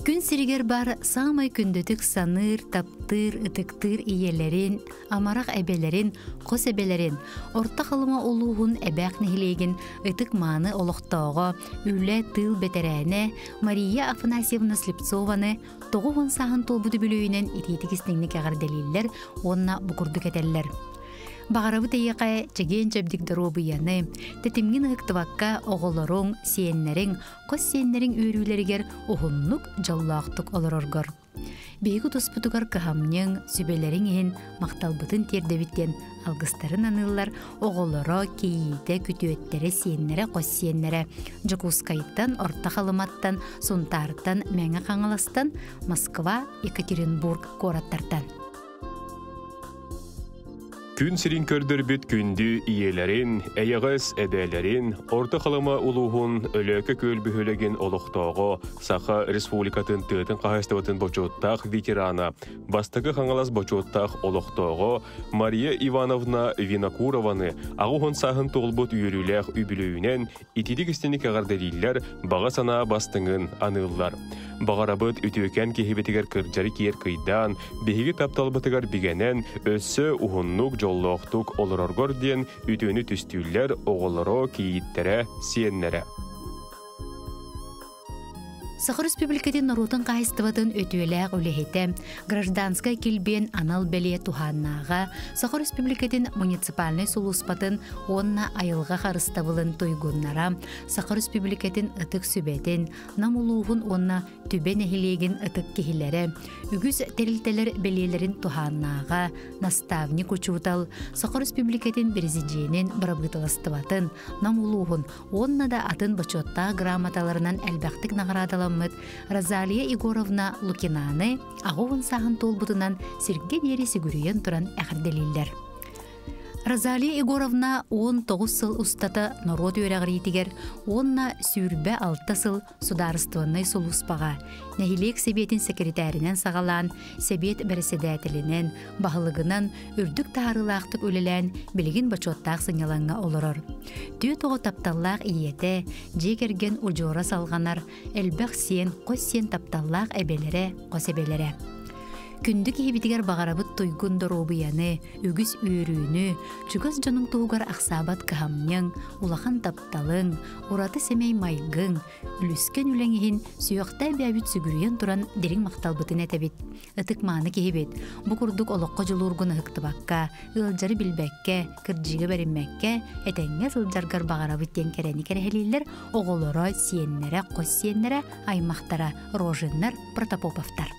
Күн сиригер бар самай күндөтүк саныр, таптыр, ытыктыр иелерин, амарак эбелерин, кос эбелерин, орта халыма улугун эбэк нехилегин ытык мааны олохтоого, үлэ тыл бетерэне, Мария Афанасьевна Слепцованы, тоғуғын сағын толбуду бүлөйінен итетикистіңник ағар делиллер, онна букурдук этеллер. Бағарабы тейеқай чеген чөбдік дұру бұяны, тетімген ғықтываққа оғылырың, сиеннерің, қос сиеннерің үйрілерігер оғыннық жаллақтық олар орғыр. Бейгі тұспытығар кығамның сүбелерің ең мақталбытын тердевіттен алғыстарын анылар оғылыры, кейейді, күтуеттері сиеннері, қос сиеннері, Жокускайттан, орта қалыматтан, Сунтарттан, Мәңі қаңыластан, Москва, Екатеринбург кораттартан. Күн сирин көрдөр бүт күнді иелерин, әйіғыз әбәлерин, орта қалыма улуғын өлөкі көлбүхөлеген олықтауғы Саха Республикатын тыытын қағыстыватын бочуттақ ветерана, бастығы қаңалас бочуттақ олықтауғы Мария Ивановна Винокурованы ағуғын сағын толбут үйіріләқ үбілөйінен итидік істенік ағардарилер баға сана бастыңын анылар. Бағарабыт үтөкен кехебетігер кырджары киер кыйдан, бейгі тапталбытыгар бігенен өссі ұғыннук жоллоқтук олыроргор ден үтөні түстүйлер оғылыро кейіттере сиеннере. Сахар Республикатын Норутын қайыстыватын өтуеләғ өлехеті, гражданскай келбен анал бәле туханнаға, Сахар Республикатын муниципальный сулуспатын онна айылға қарыстабылын тойгуннара, Сахар Республикатын ытық сүбетін, намулуғын онна түбен әхілеген ытық кехілері, үгіз тәрілтелер бәлелерін туханнаға, наставник учутал, Сахар Республикатын президиенін барабытыластыватын, намулуғын онна да атын бачотта грамоталарынан әлбәқтік нағарадалам Розалия Егоровна Лукинаны ағуын сағын толбутынан сирге дері сигүрейен тұран әқірделілдер. Розалия Егоровна 19 сыл ұстата народ өрәғіретігер, онна сүрбе 6 сыл сударыстываннай солуспаға, нәхилек себетін секретарінен сағалан, себет бәріседәтілінен, бағылығынан үрдік тағарылақтық өлелән білігін бачоттақ сыңаланға олырыр. Түйет оғы тапталлақ иеті, жекерген ұжора салғанар, әлбәқ сен, қос сен тапталлақ әбелері, қос әбелері. Күндік ебетігер бағарабыт тойгун доробияны, үгіз үйрүүнү, чугас жонун туғар ақсабат кахамняң, улахан тапталың, ураты семей майгың, үліскен үләңіхін сүйіқта бәбіт сүгірген тұран дерің мақталбытын әтәбет. Үтік маны кехебет, бұ күрдік олыққа жылургуны хықтыбаққа, ылжары білбәкке, кірджігі бәрінмәкке, әтәңе ылжарғар бағарабыт тен кәрәні кәрәхелелер, оғылыры, сиеннері, қос сиеннері, аймақтара, рожыннар, протопоповтар.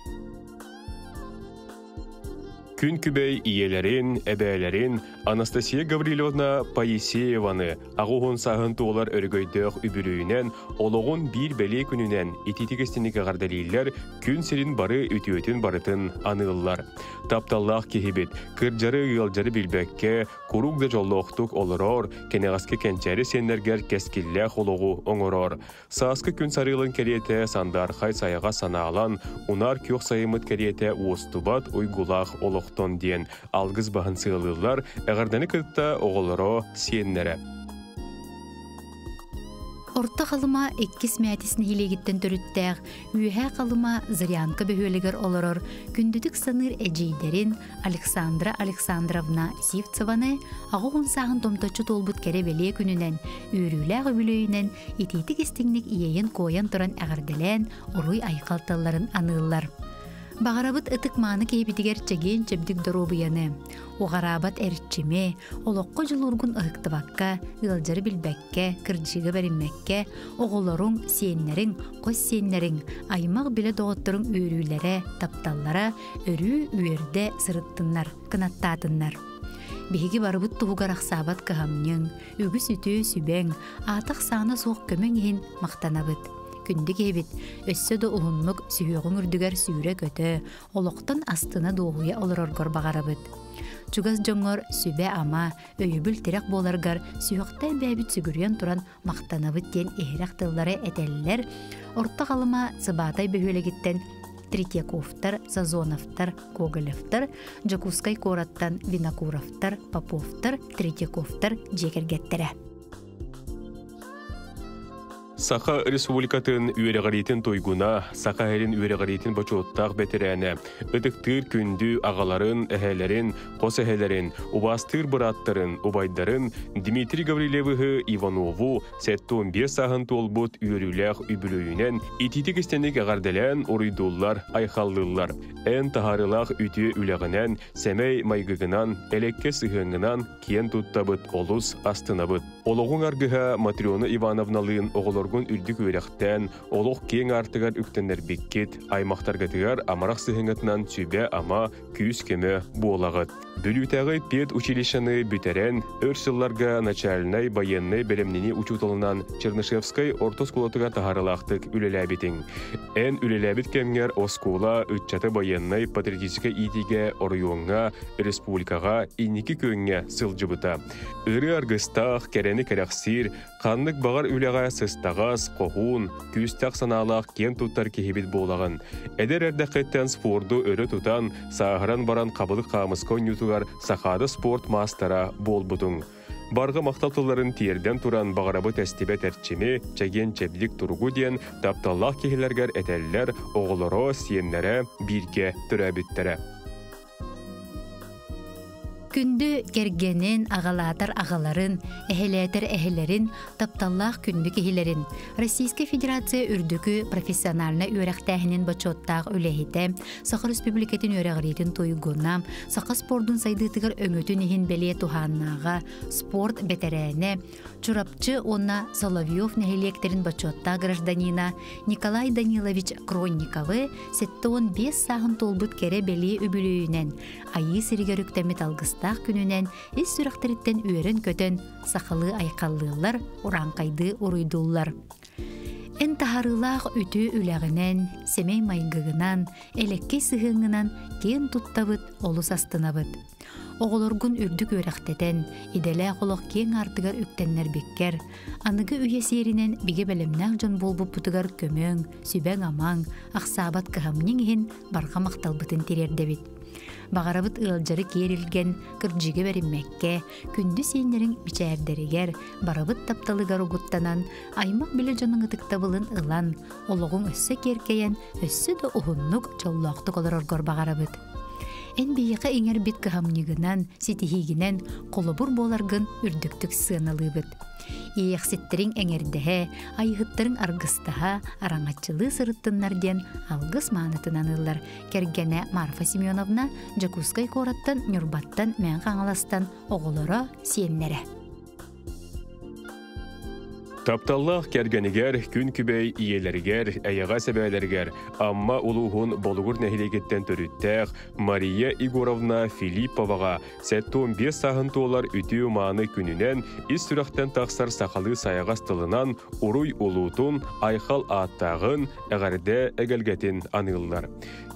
Күн күбей иелерин, әбәлерин Анастасия Гавриловна Паисееваны ағуғын сағын туғылар өргөйдіғ үбірүйінен олығын бір бәле күнінен итетігістінік ағардалилер күн серін бары үтіөтін барытын анылылар. Тапталлақ кехебет, кырджары ғылжары білбәкке, күрүгді жоллоқтық олырор, кенеғасқы кәнчәрі сенлергер кәскілләқ олығы оңырор. Саасқы күн сарылын кәреті сандар қай саяға саналан, унар көк сайымыт кәреті уыстубат ұйгулақ олықтон ден алғыз бағын сығылылар, әғарданы кытта оғылыро сиеннері. Орта қалыма 2 мәтісін хилегіттен түріттәғ, үйәе қалыма зырянка бөхөлігер олырыр, күндідік саныр әжейдерін Александра Александровна Сивцеваны ағуғын сағын томточу толбут кәрі бәле күнінен, үйріләғ өбілөйінен ететік істіңнік иейін қойын тұран әғірділән, ұруй айқалталарын анылар. Бағарабыт ытык маны кейбетігер чеген чебдік доробияны. Оғарабат әртчеме, олыққа жылургун ұхықтыбаққа, ғылжары білбәкке, кірджігі бәрінмәкке, оғыларың, сиеннерің, қос сиеннерің, аймақ білі доғыттырың өрілері, тапталлара, өрі үйерде сырыттыннар, кынаттатыннар. Беги барыбыт туғығар ақсабат кығамның, үгіс үті сүбәң, атық саны соқ көмің мақтанабыт. Күндік ебет, өссі де ұғынлық сүйеғің үрдігер сүйре көті, олықтан астына доғуя олыроргор бағарабыт. Чугас жоңғыр сүбе ама, өйібіл терек боларгар сүйіқтен бәбіт сүгірген тұран мақтанабыт ден ehрақ тыллары әтәлілер, орта қалыма сыбатай бөхөлегіттен Третьяковтар, Сазоновтар, Коголевтар, Жокускай кораттан Винокуровтар, Поповтар, Третьяковтар жекергеттері. Saqa Respublikatın üyereğaritin toyguna, Saqa herin üyereğaritin boçottaq betirene, ödüktür kündü ağaların, ehelerin, qos ehelerin, ubastır bırattların, ubaydarın, Dmitri Gavrilevıhı Ivanovu, setton bir sahın tolbut üyerüleğ übülüyünen, ititik istenik ağardelen oruydullar, ayxallıllar. En taharılaq ütü üleğinen, semey maygıgınan, elekke sıhыңınan, kien tuttabıt olus astınabıt. Oloğun argıha Matriona Ivanovnalığın oğulorgun üldük üyerekten, oloğ kien artıgarüktenler bikkit, aymaqtargatıgar amaraq sıhыңıtынан sübe ama küs keme buolağıt. Bülütəği pet училищаны бүтәрен, örсылларга начальный военный белемнени учутылынан Чернышевской ортоскулатыга таһарылақтык үлеләбитин. Эн үлеләбит кемгер оскула үтчаты военный патриотическа итиге орыюңга республикага инники көңге сылжыбыта. Үрі аргыстақ, кәрені кәрәқсир, қанлык бағар үлеға сыстағас, қоғун, күстақ саналақ кен туттар кехебет болағын. Әдер әрдәқеттен спорду өрі тутан, сағыран баран қабылық қамысқа нютугар сақады спорт мастера бол бұтың. Барғы мақталтыларын тиерден туран бағарабы тәстебе тәртчеме, чәген чәбдік тұрғу ден тапталлақ кехілергер әтәлілер оғылыро сиенлері бірге түрәбіттері. Күнді кергенен ағалатар ағаларын, әхелетер әхелерін, тапталлақ күнді кехилерін. Российская Федерация үрдікі профессиональны үйрәқтәхінен бачоттақ үләхеті, Сақа Республикатын үйрәғыретін тойгуна, Сақа спордың сайдытығыр өңөтін ехін бәле туханнаға, спорт бәтәрәне, Чурапчы онна Соловьев нәхелектерін бачотта гражданина Николай Данилович Кронниковы 7-5 сағын толбыт кере бәле үбілүйінен, айы сірігер үктәмет алғыстақ күнінен, ес сүрәқтеріттен үйерін көтін сақылы айқаллылар, оранқайды оройдулар. Эн тахарылақ үті үләғінен, семей майгығынан, әлекке сығыңынан кен туттабыт, олыс астынабыт. Оғылыргын үрдік өрәқтетен, иделі қолық кен артығар үктеннер беккер, анығы үйесерінен біге бәлімнәң жон болбу бұтығар көмөң, сүбәң амаң, ақсабат кығамнен ехін барға мақталбытын терердебет. Бағарабыт ылжары керілген кірджіге бәріммәкке, күнді сенерін бичәрдерігер, барабыт тапталығар ұғыттанан, аймақ білі жоның ұтықтабылын ылан, олығың өссі керкейен, өссі де ұғыннық жоллақты қолыр орғыр бағарабыт. Эн бейеқі еңер бет кығамнығынан, сетихигінен қолыбыр боларғын үрдіктік сыналыбыт. Иеқсеттерін әңердіғе, айғыттарын арғыстыға, араңатчылы сырыттыннарден алғыс маңытынан ылар. Кергене Марфа Семеновна Джакускай кораттан, Нюрбаттан, мән қаңыластан оғылыра сиеннері. Тапталлах кергенигер, күн күбей иелергер, әйіға сәбәлергер, амма улуғын болуғыр нәхилекеттен төріттәқ Мария Егоровна Филипповаға 7-5 сағын толар үтеу маны күнінен ис сүрақтен тақсар сақалы саяғас тылынан ұруй улутун айқал аттағын әғарде әгелгетін анылылар.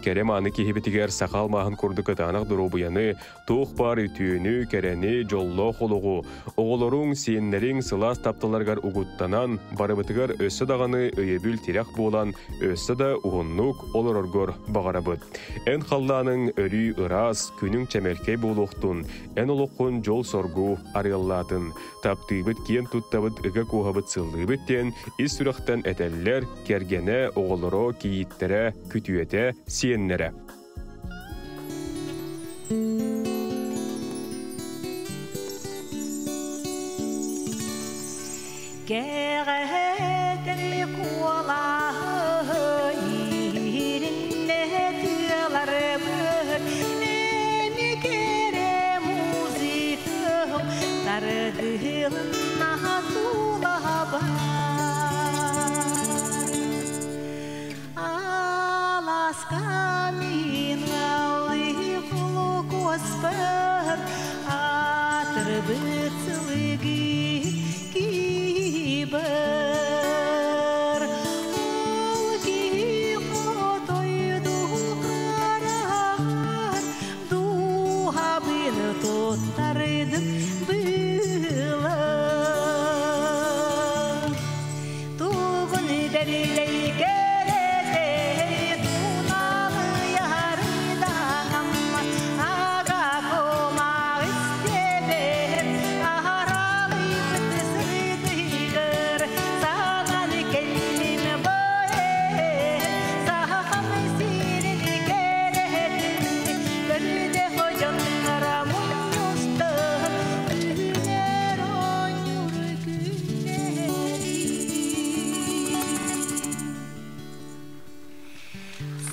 Кәрем аны кехебетігер сақал мағын көрдікі танық дұробыяны, тоқ бар үтүйіні, кәрәні, жолло қолуғу, оғылырың сиенлерің сылас тапталарғар ұғыттанан, барыбытығар өссі дағаны өйебіл тирек болан, өссі да ұғыннық олар орғыр бағарабыт. Ән қалланың өрі ұрас, күнің чәмелкей болуқтын, ән олыққын жол соргу арыллатын, таптыбыт кен туттабыт үгі қоғабыт сыллыбыттен, ис сүрақтан әтәлілер, кергене оғылыро кейіттері, күтуеті, сиеннері.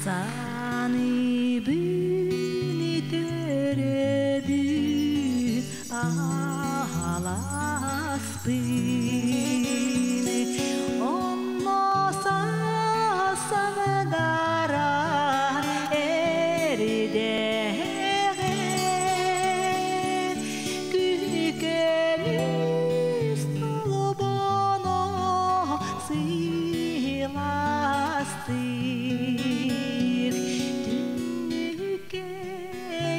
Sani beni terebi alaspini onno sana gara eride kükenis tulubono silastik tüke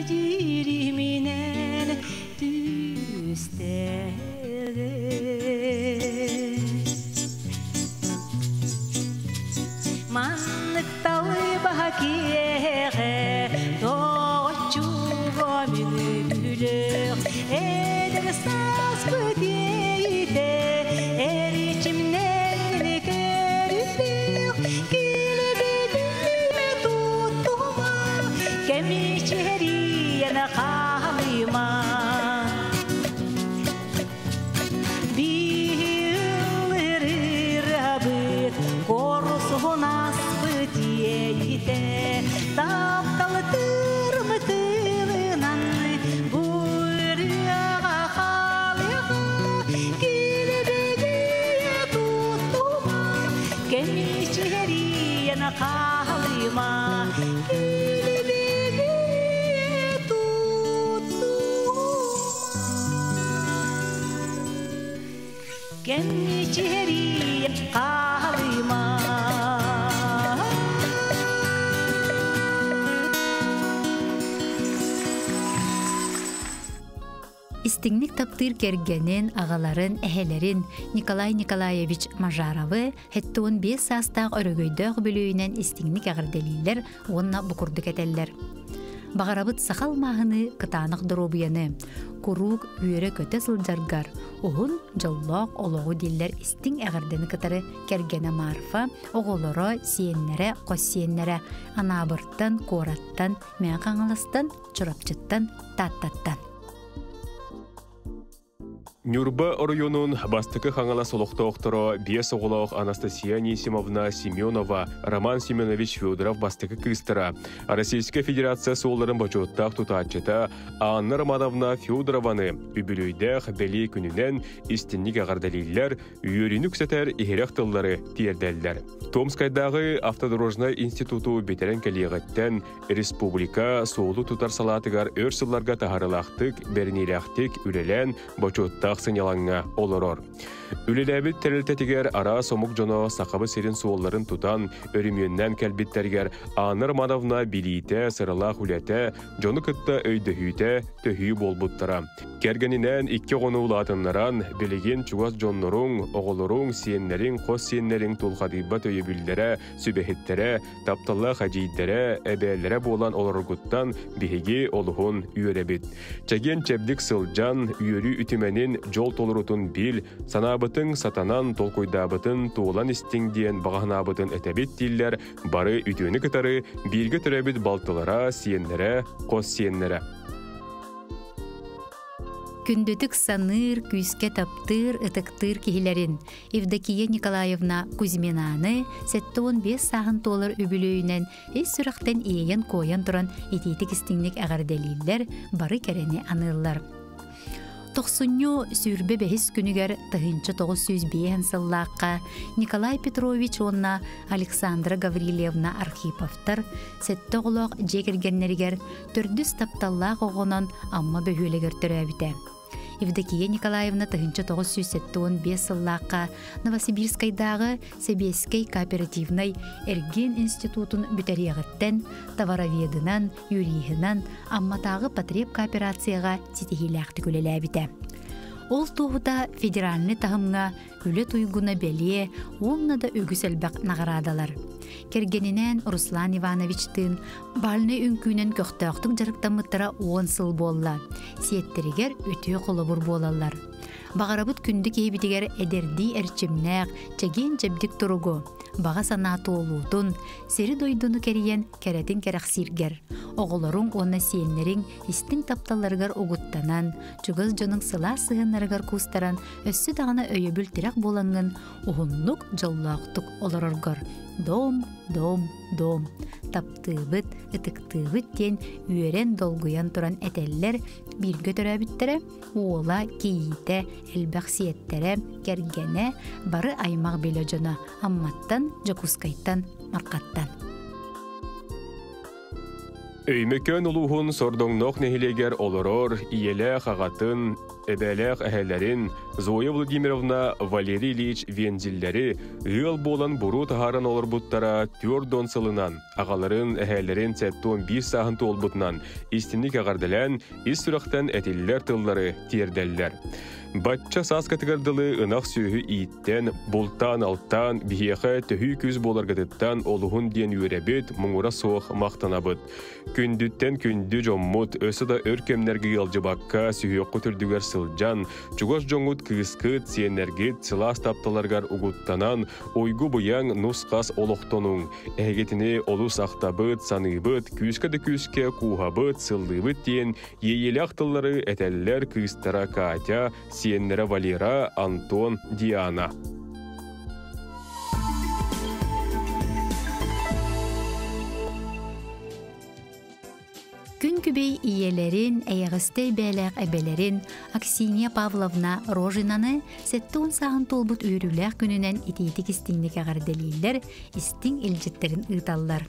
ciriminen tüstere manlık talı bahakiyere doğuçuğu münülür eder sas bödeyde er içimden görülür kilebedime tutuma kemiçeriyene kalima birlirir korusun aspıtiyeyde taptalı tırmıtırınan buraya kalıya kilebediye tutuma kemiçeriyene kalima kilebediye tutuma kemiçeriye kalima İstingnik taptır kergenin, ağaların, ehelerin Nikolay Nikolaevich Majarov'ı hettuğun 5 sastaq örögöydög bölüğünen istingnik ağırdeliyler onna bukurduk eteller. Bağarabıt saxal mahını kıtanıq dorobuyanı, kuruk üyere köte sıljargar, oğun jolloq oloğu diller isting ağırdeni kıtarı kergene marfa, oğoloro siyenlere, qos siyenlere, anabırttan, korattan, men qanğalastan, çorapçıttan, tattattan. Нюрба районун бастыкы хаңала солоқтоқтыро бес оғылауқ Анастасия Несимовна Семенова, Роман Семенович Федоров бастыкы кыстыра. Российская Федерация солларын бачуттақ тутачыта Анна Романовна Федорованы үбілүйдәқ бәлі күнінен истинник ағардалилер үйерінік сәтер ихерек тыллары тиердәлдер. Томскайдағы автодорожный институту бетерен кәлиғаттен республика солу тутар салатыгар өрсылларға тахарылақтық, бернелақтық үлелен бачуттақ сынялаңа олорор. Үлеләбіт тәрілтетігер ара сомук жоно сақабы серин суолларын тутан өрімүйеннен кәлбіттергер Анна Романовна билите, сырылақ үләте, жоны кытта өйдіхүйте, төхүй болбуттара. Кәргенінен 2 ғоны улатынларан білеген чугас жоннорун, оғылорун, сиеннерин, қос сиеннерин тулқадибат өйебілдері, сүбәхеттері, тапталла хажиддері, әбәлері болан оларғыттан бігеге олуғын үйеребіт. Чаген чәбдік сылжан, үйері үтіменін жол толырутун бил, санабытын сатанан толкойдабытын туолан истиңден бағанабытын әтәбет диллер бары үтіні кытары билгі түрәбіт балтылара, сиеннері, қос сиеннері. Күндүтүк саныр, күске таптыр, ытыктыр кихилерин Евдокия Николаевна Кузьминаны 7-15 сағын толыр үбілөйінен эс сүрақтен иейен коян туран ететік истиңнек ағарделилер бары кәрені анылар. 90 сүрбе бәхіс күнігер тығынчы 905 сыллаққа Николай Петрович онна Александра Гаврилевна Архиповтар сәтті ғылық жекергеннергер түрдіс тапталлақ оғынан амма бөхөлегер түрәбіті. Евдокия Николаевна тығынчы 975 сыллаққа Новосибирскайдағы Себескей кооперативнай Эрген институтын бүтәрияғыттен, товароведынан, юрихынан, амматағы потреб кооперацияға сетихиләқті көлеләбіті. Ол туғыда федеральны тағымға үлі туйгуна бәлие, олна да өгіс әлбәқ нағарадалар. Кергенінен Руслан Ивановичтың балны үнкүйнен көқтіқтің жарықтамыттыра 10 сыл болла. Сиеттерігер өте қолы бұр болалар. Бағарабыт күнді кейбітігер әдерді әрчімнәқ, чәген жәбдік тұруғы. Баға санаты олудun, сері дойдуну кериен керетин керақсиргер. Оғыларың оны сиенлерин истин тапталаргар оғуттанан, чугыз жонын сыла сығынаргар кустаран, өссі дағына өйөбіл тирак болаңын, оғынлық жоллақтық олараргар. Дом, дом, дом. таптыыбыт, ытыктыыбыт тен үөрен долгуян туран этеллер бирге төрөбүттере, уола киите, элбэхсиеттере, кергене, бары аймак беле жона, амматтан, жокускайттан, маркаттан. Өймөкөн улуһун сордоңнох нехилегер олорор, иелэх агатын, эбелэх әһелерин, Зоя Владимировна, Валерий Ильич Вензиллери, ыл болан буру тахарын олорбуттара түрдон сылынан, агаларын әһелерин сәттуон bir сағынты олбутнан, истинник ағардылан, ис сұрақтан әтелілер тыллары тиерделлер. Батча сас катыгардылы ынақ сүйі иттен, бултан алттан, бихеқі төхі күз боларғадыттан олуғын ден үйребет, мұңыра соқ мақтанабыт. Күндіттен күнді жоммут, өсі да өркемнергі елжібаққа сүйі құтырдігер сылжан, чуғаш жоңғыт кыскыт, сиенергет, сылас тапталарғар ұғыттанан, ойгу бұяң нұсқас олықтонуң, әгетіне олус ақтабыт, саныбыт, күске куғабыт, сылдыбыт ден, ейелі ақтылары әтәлілер кыстара Катя, Сиеннера Валера, Антон, Диана. Күн күбей иелерин, әйәғістей бәләқ әбелерин, Аксинья Павловна Рожинаны сәттуын сағын толбут үйріләқ күнінен итейті кістіңдік ағарделейлер, істің илжеттерін ұйталлар.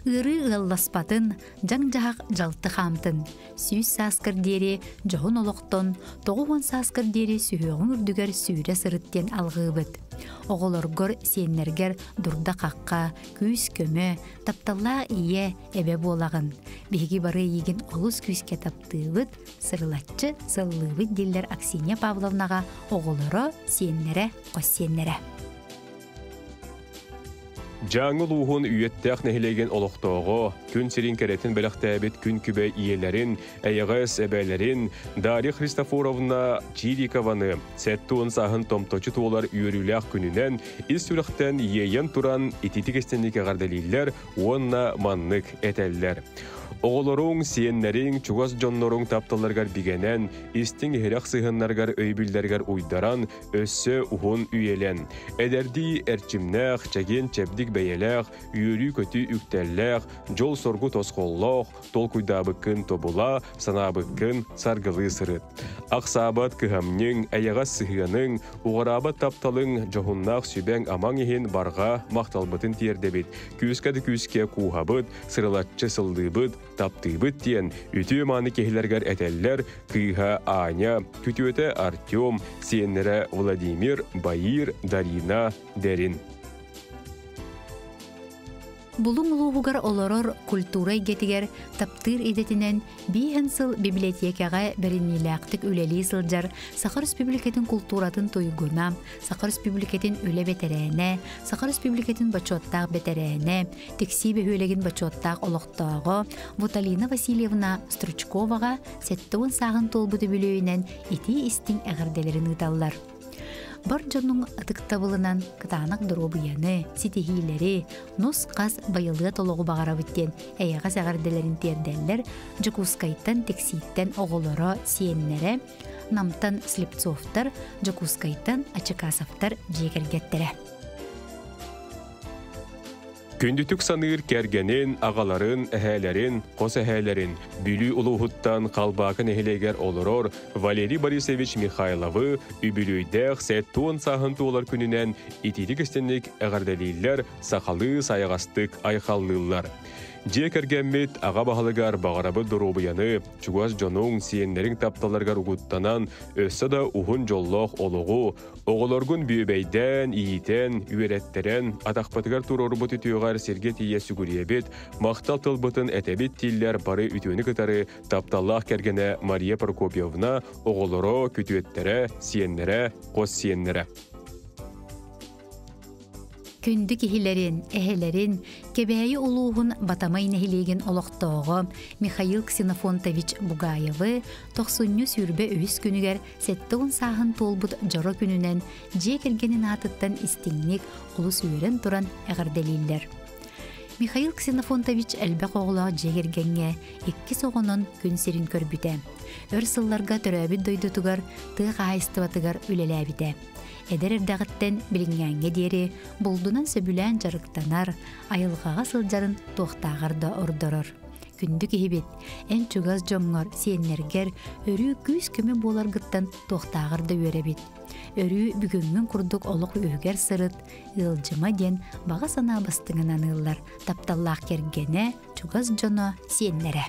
Үрі ұғалласпатын, жаң-жағақ жалты қамтын. Сүйіс саскыр дері жоғын олықтон, тоғуын саскыр дері сүйіғын үрдігер сүйірі сырыттен алғыбыт. Оғылыргор сиеннергер дұрда қаққа, күйіс көмі, тапталла ие әбе болағын. Беги бары еген олыс күйіске таптыбыт, сырлатчы сыллыбыт диллер Аксинья Павловнаға оғылыры сиеннере қос сиеннере. Жаңыл уғын үйеттәқ нәхілеген олықтоғы, күн сирин кәретін бәліқтәбет күн күбе иелерін, әйіғыз әбәлерін, Дарья Христофоровна Чирикованы, сәттуын сағын томточы туолар үйеріләқ күнінен, ис сүріқтен ейен туран итетік естенік ағардалилер, онна маннык әтәллер. Оғылырың, сиеннерің, чуғас жоннорың тапталарғар бігенен, истің херек сығынларғар өйбілдергар уйдаран, өссі ұғын үйелен. Әдерді әрчімнәқ, чәген чәбдік бәйеләқ, үйірі көті үктәлләқ, жол соргу тосқоллақ, тол күйдабықын тобула, санабықын сарғылы сырыт. Ақсабат кыхамның, әйіғас сығының, уғарабат тапталың, жоғыннақ сүбәң аман ехен барға мақталбытын тиердебет. Күскәді куғабыт, сырылатчы сылдыбыт, таптыбыт тен, үті маны кехілергер әтәллер, кыйға Аня, күтіөті Артем, сиеннері Владимир, Баир, Дарина, Дәрин. Булуң улуғығар олорор культурай гетигер таптыр едетінен бейін сыл библиотекаға бірінеләқтік үлелі сылжар Сахар Республикатын культуратын тойгуна, Сахар Республикатын үле бетерәне, Сахар Республикатын бачоттақ бетерәне, текси бөхөлеген бачоттақ олықтағы Вуталина Васильевна Стручковаға сәттуын сағын толбуды бүлөйінен ити истің әғірделерін ұталар. Бар жонның атықтабылынан кытанық дұробыяны, ситихилері, нос қас байылыға толығы бағара бүттен әйіға сәғарделерін тердәлер, жокускайттан текситтен оғылары сиеннері, намтан слепцовтар, жокускайттан ачыкасовтар жекергеттері. Күндүтүк саныр кәргенен, ағаларын, әхәлерін, қос әхәлерін, бүлі ұлығыттан қалбақын әхелегер олырор Валерий Борисович Михайловы үбілүйдәқ сәттуын сағын туолар күнінен итидік істенік әғардалилер сақалы сайағастық айқаллылар. Жекергеммет аға бағалығар бағарабы дұрубияны, чуғас жонуң сиеннерін тапталарғар ұғыттанан, өссі да ұғын жоллық олығы, оғыларғын бүйбейден, иетен, үйереттерен, атақпатығар тұрорбыты түйіғар сергет ие сүгіребет, мақтал тылбытын әтәбет тиллер бары үтіөні кітары тапталлақ кергене Мария Прокопьевна, оғылары, күтуеттері, сиеннері, қос сиеннері. Күнді кихилерин, әхелерин, кебәйі улуғын батамай нәхилеген олықтауғы Михаил Ксенофонтович Бугаевы 90 сүрбе өйіз күнігер сәттіғын сағын толбұд жары күнінен жекергенін атыттан істіңнік ұлы сүйерін тұран әғірделейлер. Михаил Ксенофонтович әлбәқ оғыла жегергенге 2 соғының күн серін көрбіте. Өр сылларға төрәбіт дойдытығар, тұғы қайыстыватығар үлеләбіте. Эдерердағыттен білінгенге дері бұлдынан сөбілән жарықтанар, айылғаға сылжарын тоқтағырда ордорор. Күндік ехебет, ән чугаз жоңғар, сиеннергер, өрі күз көмі болар гыттан тоқтағырда өребет. Өрі бүгінген күрдік олық өгер сырыт, ылжыма ден баға сана бастыңын анылар, тапталлақ кергене чугаз жоно сиеннере.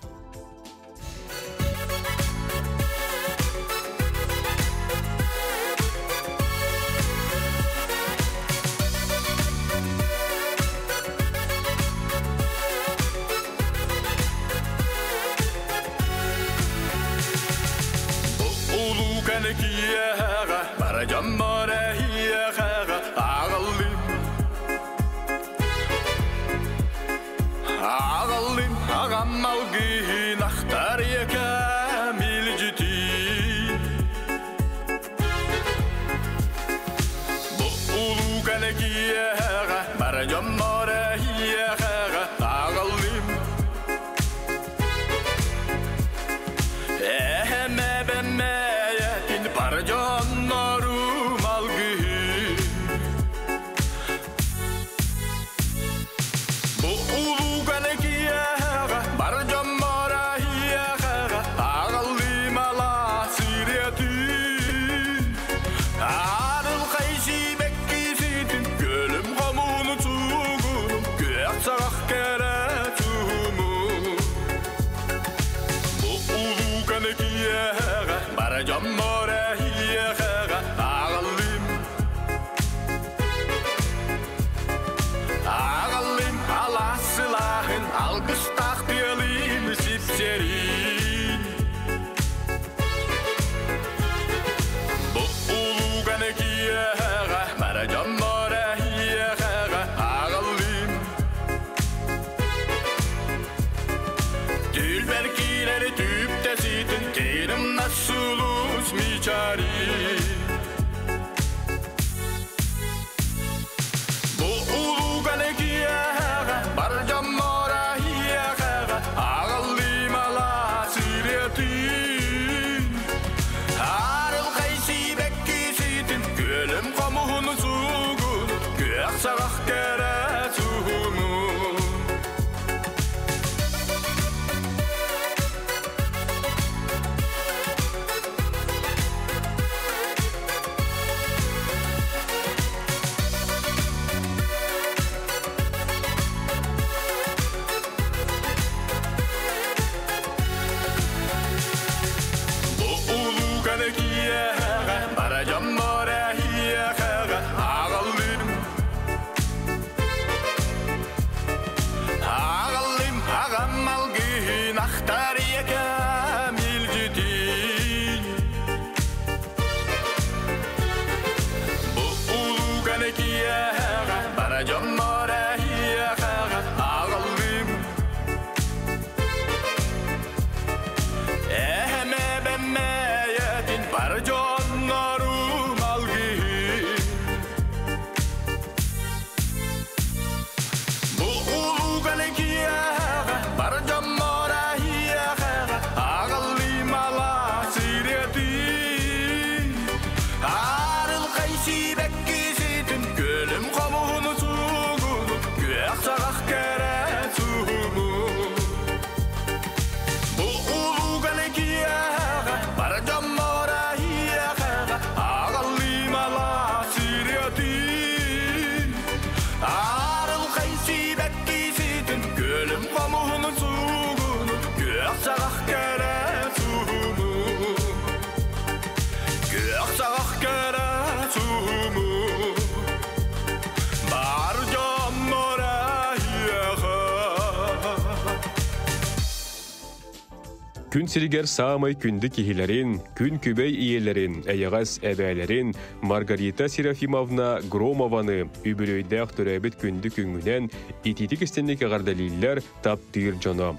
Күн сиригер саамай күнді кихилерин, күн күбей иелерин, әйағас әбәлерин Маргарита Серафимовна Громованы үбірөйдәқ түрәбіт күнді күнгінен ититік істенік ағардалилер таптыр жоно.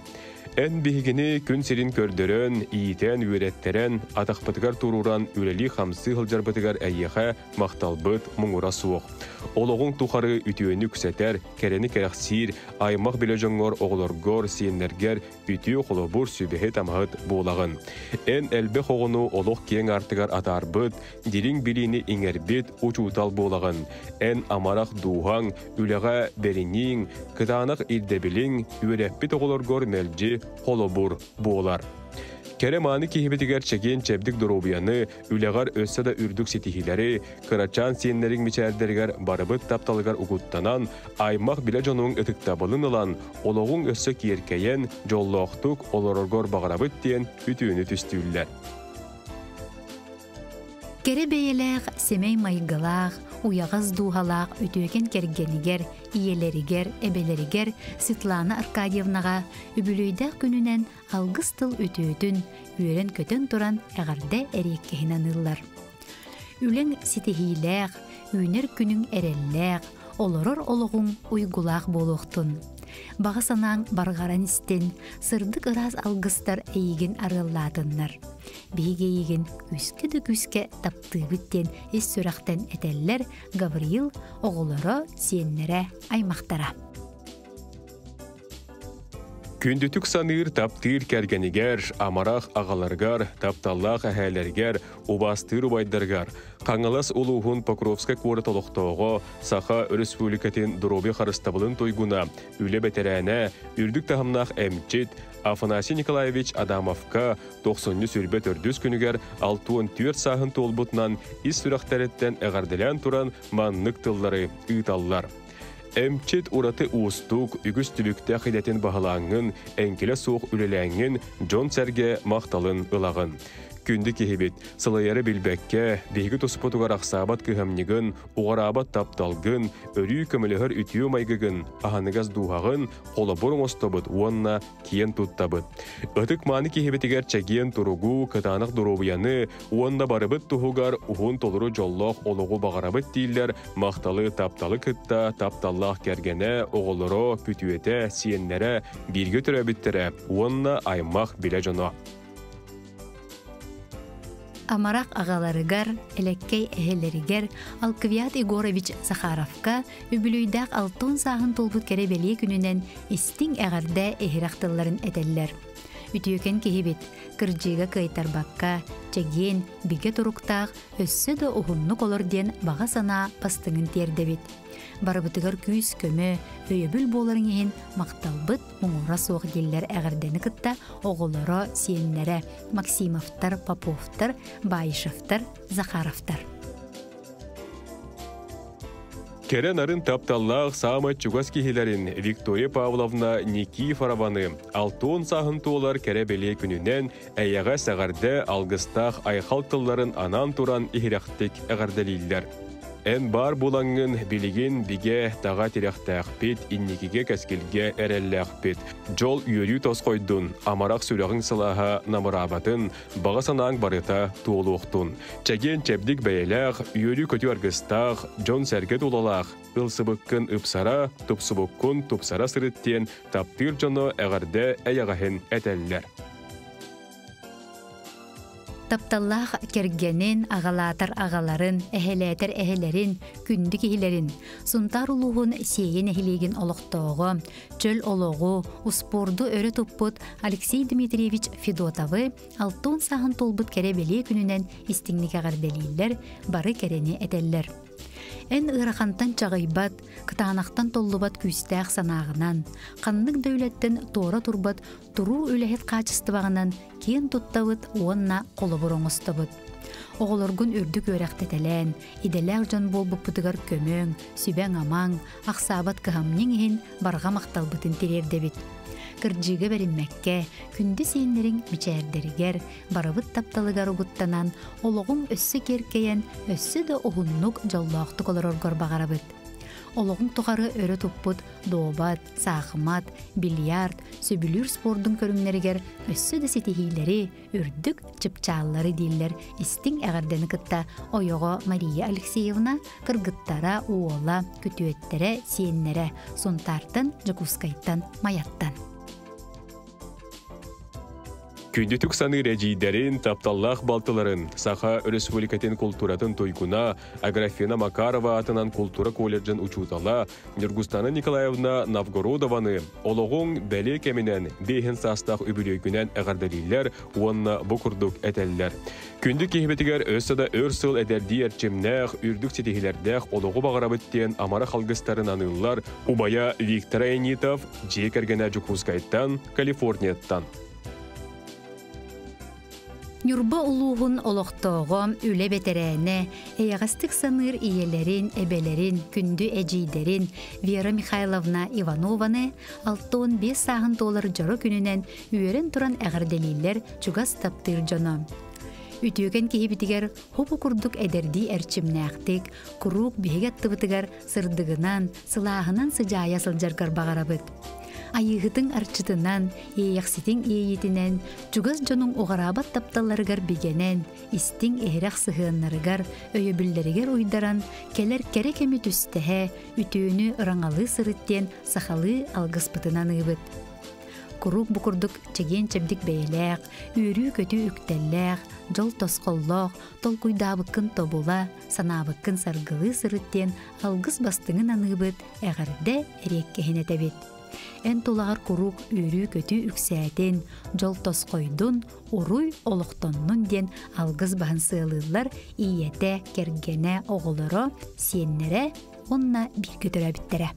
En bihigini gün sirin kördörön, iyiten üretterен, ataqpıtıgar tururan üreli hamsı hıljarpıtıgar әйеға мақталбыт мұңыра суық. Олығың тұқары үтіөні күсетер, керені керексир, аймақ біле жоңғыр оғылыргор, сиенлергер үтіө қолыбыр сүбехе тамағыт болағын. Ән әлбе қоғыну олық кен артығар атарбыт, дирин біліні иңербет учутал болағын. Ән амарақ дуғаң, үліға берінің, кытанық ирдебілің, үйреппет оғылыргор мәлжі қолыбыр болар. Кереманы кихибетигер чеген чебдик доробияны, үлегар өссө да үрдүк сетихилери, кырачан сиеннерин мичәрдергер барыбыт тапталыгар угуттанан, аймақ биле жонуң ытыктабылын ылан, ологуң өссө киеркейен, жоллоқтук олороргор бағарабыт тиен үтүүнү түстүүллер. Кере бейелег, семей майгылаг, уягыз дугалаг, үтөген кергенигер, иелеригер, эбелеригер Светлана Аркадьевнага үбүлүйдә күнүнен алгыс тыл үтөөтүн, үйрен көтөн туран әгәрдә эреккеһинен ыллар. Үлең ситихилег, үйнер күнүң эреллег, олорор ологуң уйгулаг болуктун. Бағасанан барғаран істен, сырдық ыраз алғыстар әйген арылладынлар. Бейге еген күске тапты біттен ес сөрақтен әтәлілер Гавриил оғылары сиенлері аймақтара. Күндүтүк саныр таптыр кәргенігер, амарақ ағаларгар, тапталлақ әхәлергер, убастыр убайдаргар. Қаңылас улуғын Покровска куары толықтауғы, Саха Республикатын дұробе қарыстабылын тойгуна, үлі бәтерәне, үрдік тағымнақ әмчет, Афанасий Николаевич Адамовка 90 сүрбет өрдүс күнігер 64 сағын толбутнан ис сүрақтәреттен әғарделян туран маннық тыллары ұйталлар. Әмчет ураты уыстук, үгіс түлікті қидетін бағалаңын, әңкелі соқ үлеләңін, Джон Сәрге мақталын ылағын. Күнді кехебет, сылайары білбәкке, бейгі тұспытуғар ақсабат көхамнігін, уғарабат тапталғын, өрі көмілігір үтіу майгығын, ағанығаз дуғағын, қолы бұрын остобыт, уанна киен туттабыт. Үтік маны кехебетігер чәген тұруғу, кытанық дұробияны, уанна барыбыт тұғығар, уғын толыру жоллақ олығы бағарабыт дейлер, мақталы тапталы кытта, тапталлақ кергене, оғылыры, күтуеті, сиенлері, бірге түрәбіттері, уанна аймақ біле жоно. Амарақ ағаларыгар, элеккей әхелерігер Алквиат Егорович Захаровка үбілүйдәк 6 сағын толбут керебелі күнінен істің әғарда әхірақтыларын әтәлілер. Үтіөкен кехебет, кырджиға кайтарбаққа, чәген, биге тұруқтақ, өссі да ұғыннық олар ден баға сана пастыңын тердебет. Барыбытыгар күйіс көмі, өйөбіл боларын ехін мақталбыт мұңыра соқ деллер әғірдені кытта оғылары, сиенлері Максимовтар, Поповтар, Байышевтар, Захаровтар. Керен арын тапталлақ саама чугас кихилерин Виктория Павловна Никифорованы 6 сағын туолар керебеле күнінен әйяға сәғарды алғыстақ айхалтыларын анан туран ихирақтик әғарделейлер. Ән бар булаңын билигин биге таға тиряқтақпет, инникиге кәскелге әрәлләқпет. Жол үйері тосқойдун, амарақ сүрағын сылаға намырабатын, бағасанаң барыта туолуқтун. Чәген чәбдік бәйеләқ, үйері көті арғыстақ, Джон Сәрге толалақ, ылсыбыққын ұпсара, тұпсыбыққын тұпсара сырыттен, таптыр жоны әғарды әяғахын әтәлілер. Тапталлах кергенен ағалатар ағаларын, әхеләтер әхелерин, күнді кехилерин, сунтар улуғын сейен әхилеген олықтауғы, чөл олығы, успорду өрі тұппыт Алексей Дмитриевич Федотовы 6 сағын толбыт керебеле күнінен истіңнік ағарделейлер, бары керені әтәлілер. Ән ырақантан чағайбат, кытанақтан толлубат күстәқ санағынан, қаннық дөйлеттен тора турбат, туру үләхет қачыстыбағынан кен туттабыт, уанна қолы бұрыңыстабыт. Оғылыргын үрдік өрәқтетелән, иделәр жан бол бұппытығар көмөң, сүбәң амаң, ақсабат кығамнен ехін барға мақталбытын терердебет. Кырджиге беринмәккә, күнді сейінлерін мичәрдерігер, барыбыт тапталыгар угуттанан, олығын өссі керкейен, өссі да оғыннық жаллақтық олар оргар бағарабыт. Олығын тұғары өрі тұппыт, дообат, сақымат, бильярд, сөбілір спордың көрімлерігер, өссі да сетихилері, үрдік чыпчаллары дейлер, істің әғардені кытта ойығы Мария Алексеевна, кыргыттара, уола, күтуеттері, сиенлері, сонтартын, жакускайттан, маяттан. Күндүтүк саны режидерин, тапталлах балтыларын, Саха Республикатын культуратын тойкуна, Аграфена Макарова атынан культура колледжин учутала, Нюргустана Николаевна Новгородованы, Ологоң бәле кеминен, дейхен састақ үбілейкінен әғардалилер, уанна бұқырдық әтәлілер. Күндік кехбетігер өссада өрсыл әдәрді әрчемнәқ, үрдік сетихилердәқ олығы бағарабыттен амара қалғыстарын анылар, Убая Виктор Айнитов, Джекергена Джукускайттан, Калифорнияттан. Нюрба улуғын олықтоғы үлі бетерәне, әйғастық саныр иелерін, әбелерін, күнді әжейдерін Вера Михайловна Иванованы $6-5 сағын доллар жару күнінен үйерін тұран әғарделейлер чугас таптыр жоны. Үтіген кейбітігер хопу күрдік әдерді әрчімнәқтік, күрук бейгет тұбытығар сырдығынан, сылағынан сыжая сылжарғар бағарабыд. Айығытың арчытынан, ейяқсетің ейетінен, жүгіз жоның оғарабат тапталарығар бігенен, істің ehрақ сығынларығар, өйебілдерігер ойдаран, келер кере кемі түстіхе, үтіуіні ұраңалы сырыттен сақалы алғыспытынан ұйбыд. Күрук бұқырдық чеген чәбдік бәйләқ, үйрі көті үктәлләқ, жол тосқоллоқ, толкуйдабыққын тобула, санабыққын сарғылы сырыттен алғыз бастыңын анығыбыд, әғарды әреккехіне тәбет. Ән толағар күрук үйрі көті үксәтен, жол тосқойдun, ұруй олықтоннун ден алғыз бағын сығылылар иеті кергене оғылыры, сеннері, онна бір көтірі біттірі.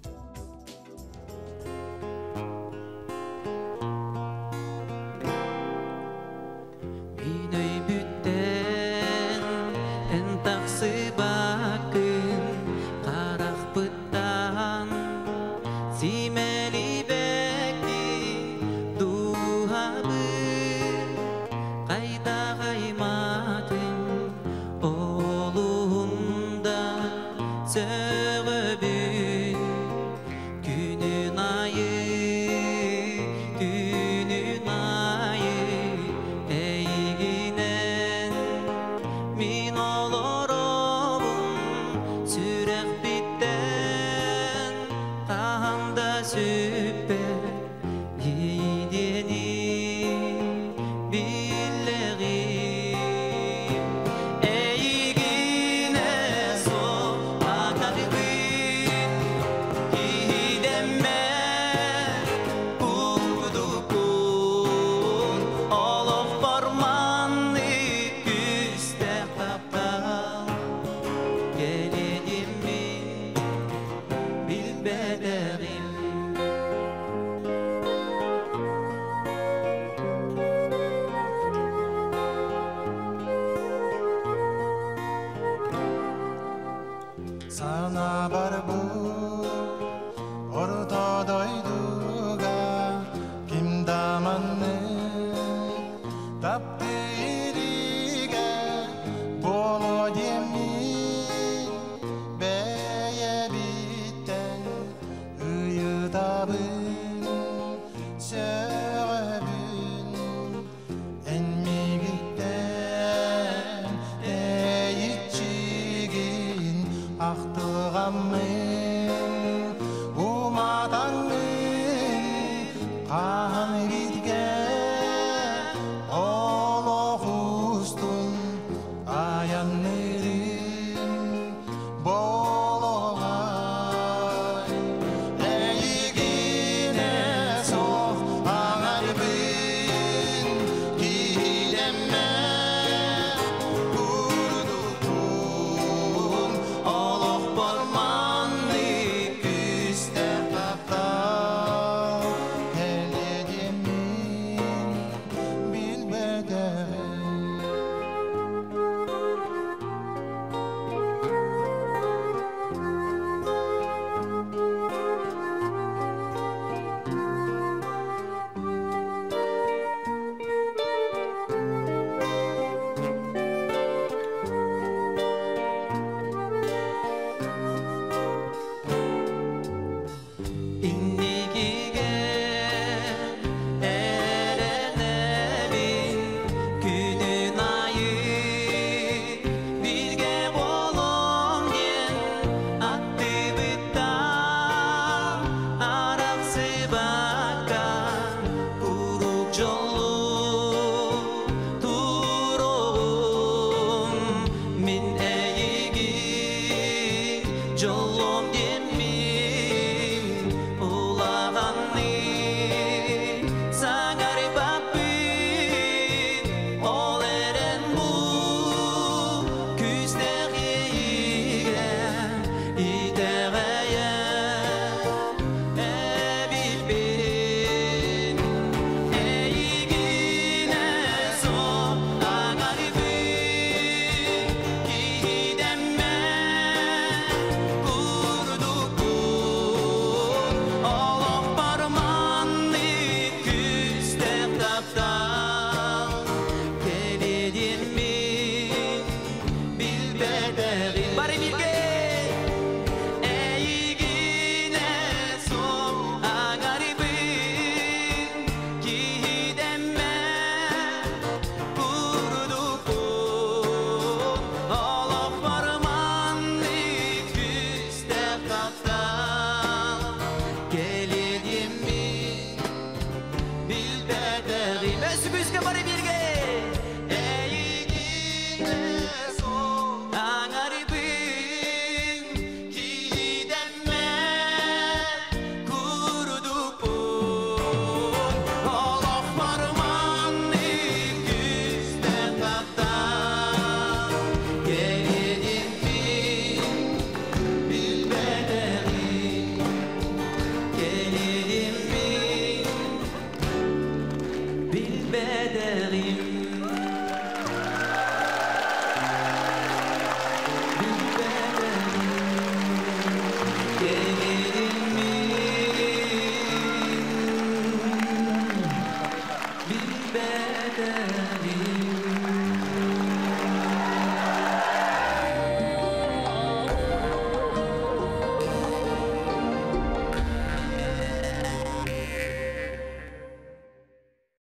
Üske bari birge Eğigine son Angaribim Kidenme Kuruduk bu Allah parman İküsten kaptan Gelinim bilbederim Gelinim bilbederim Bilbederim